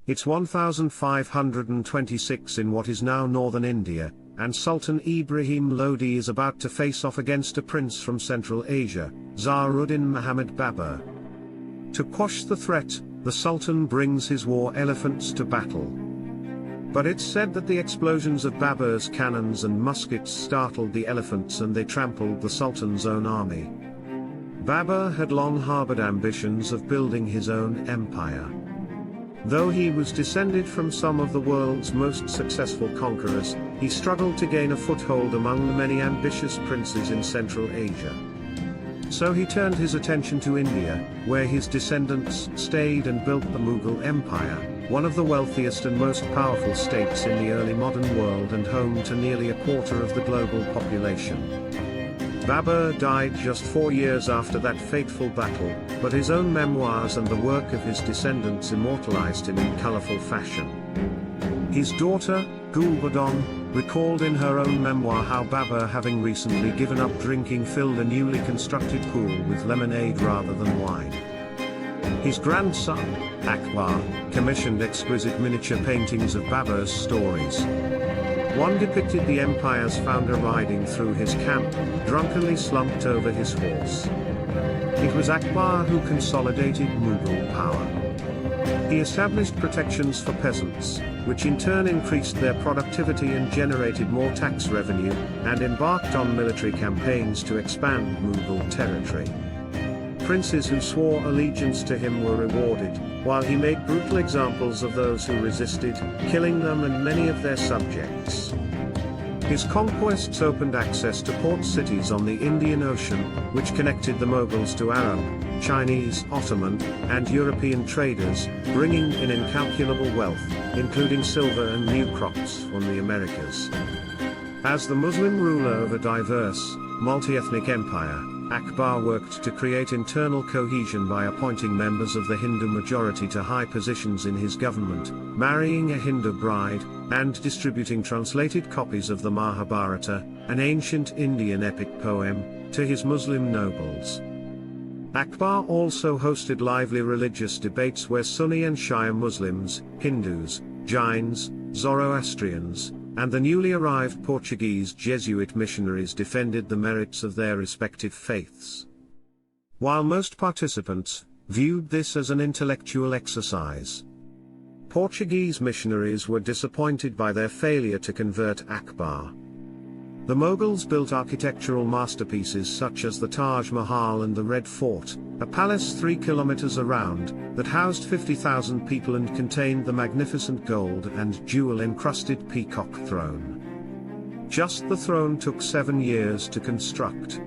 It's 1526 in what is now northern India, and Sultan Ibrahim Lodi is about to face off against a prince from Central Asia, Zaharuddin Muhammad Babur. To quash the threat, the Sultan brings his war elephants to battle. But it's said that the explosions of Babur's cannons and muskets startled the elephants and they trampled the Sultan's own army. Babur had long harbored ambitions of building his own empire. Though he was descended from some of the world's most successful conquerors, he struggled to gain a foothold among the many ambitious princes in Central Asia. So he turned his attention to India, where his descendants stayed and built the Mughal Empire, one of the wealthiest and most powerful states in the early modern world and home to nearly a quarter of the global population. Babur died just 4 years after that fateful battle, but his own memoirs and the work of his descendants immortalized him in colorful fashion. His daughter, Gulbadon, recalled in her own memoir how Babur, having recently given up drinking, filled a newly constructed pool with lemonade rather than wine. His grandson, Akbar, commissioned exquisite miniature paintings of Babur's stories. One depicted the empire's founder riding through his camp, drunkenly slumped over his horse. It was Akbar who consolidated Mughal power. He established protections for peasants, which in turn increased their productivity and generated more tax revenue, and embarked on military campaigns to expand Mughal territory. Princes who swore allegiance to him were rewarded, while he made brutal examples of those who resisted, killing them and many of their subjects. His conquests opened access to port cities on the Indian Ocean, which connected the Mughals to Arab, Chinese, Ottoman, and European traders, bringing in incalculable wealth, including silver and new crops from the Americas. As the Muslim ruler of a diverse, multi-ethnic empire, Akbar worked to create internal cohesion by appointing members of the Hindu majority to high positions in his government, marrying a Hindu bride, and distributing translated copies of the Mahabharata, an ancient Indian epic poem, to his Muslim nobles. Akbar also hosted lively religious debates where Sunni and Shia Muslims, Hindus, Jains, Zoroastrians, and the newly arrived Portuguese Jesuit missionaries defended the merits of their respective faiths. While most participants viewed this as an intellectual exercise, Portuguese missionaries were disappointed by their failure to convert Akbar. The Mughals built architectural masterpieces such as the Taj Mahal and the Red Fort, a palace 3 kilometers around, that housed 50,000 people and contained the magnificent gold and jewel-encrusted peacock throne. Just the throne took 7 years to construct.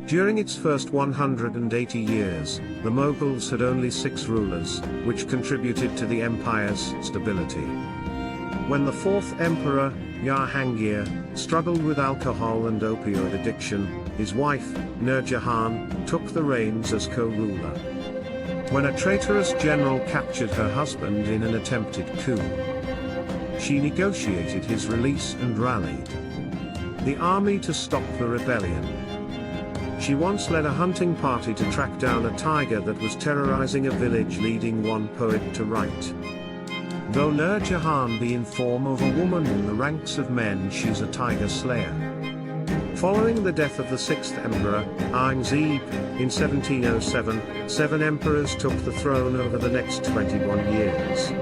During its first 180 years, the Mughals had only 6 rulers, which contributed to the empire's stability. When the 4th emperor, Jahangir, struggled with alcohol and opioid addiction, his wife, Nur Jahan, took the reins as co-ruler. When a traitorous general captured her husband in an attempted coup, she negotiated his release and rallied the army to stop the rebellion. She once led a hunting party to track down a tiger that was terrorizing a village, leading one poet to write, "Though Nur Jahan be in form of a woman, in the ranks of men she's a tiger slayer." Following the death of the 6th emperor, Aurangzeb, in 1707, 7 emperors took the throne over the next 21 years.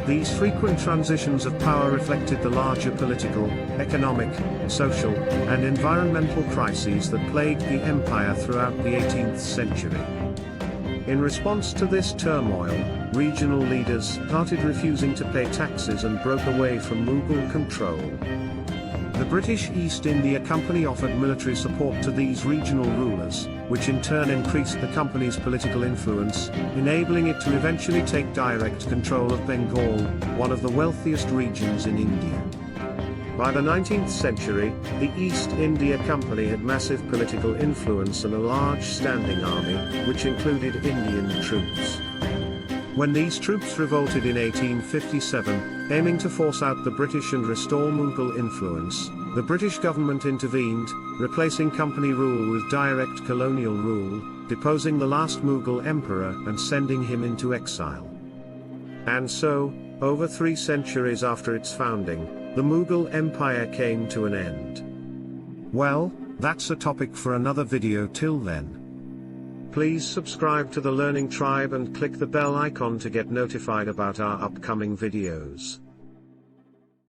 These frequent transitions of power reflected the larger political, economic, social, and environmental crises that plagued the empire throughout the 18th century. In response to this turmoil, regional leaders started refusing to pay taxes and broke away from Mughal control. The British East India Company offered military support to these regional rulers, which in turn increased the company's political influence, enabling it to eventually take direct control of Bengal, one of the wealthiest regions in India. By the 19th century, the East India Company had massive political influence and a large standing army, which included Indian troops. When these troops revolted in 1857, aiming to force out the British and restore Mughal influence, the British government intervened, replacing company rule with direct colonial rule, deposing the last Mughal emperor and sending him into exile. And so, over 3 centuries after its founding, the Mughal Empire came to an end. Well, that's a topic for another video. Till then, please subscribe to the Learning Tribe and click the bell icon to get notified about our upcoming videos.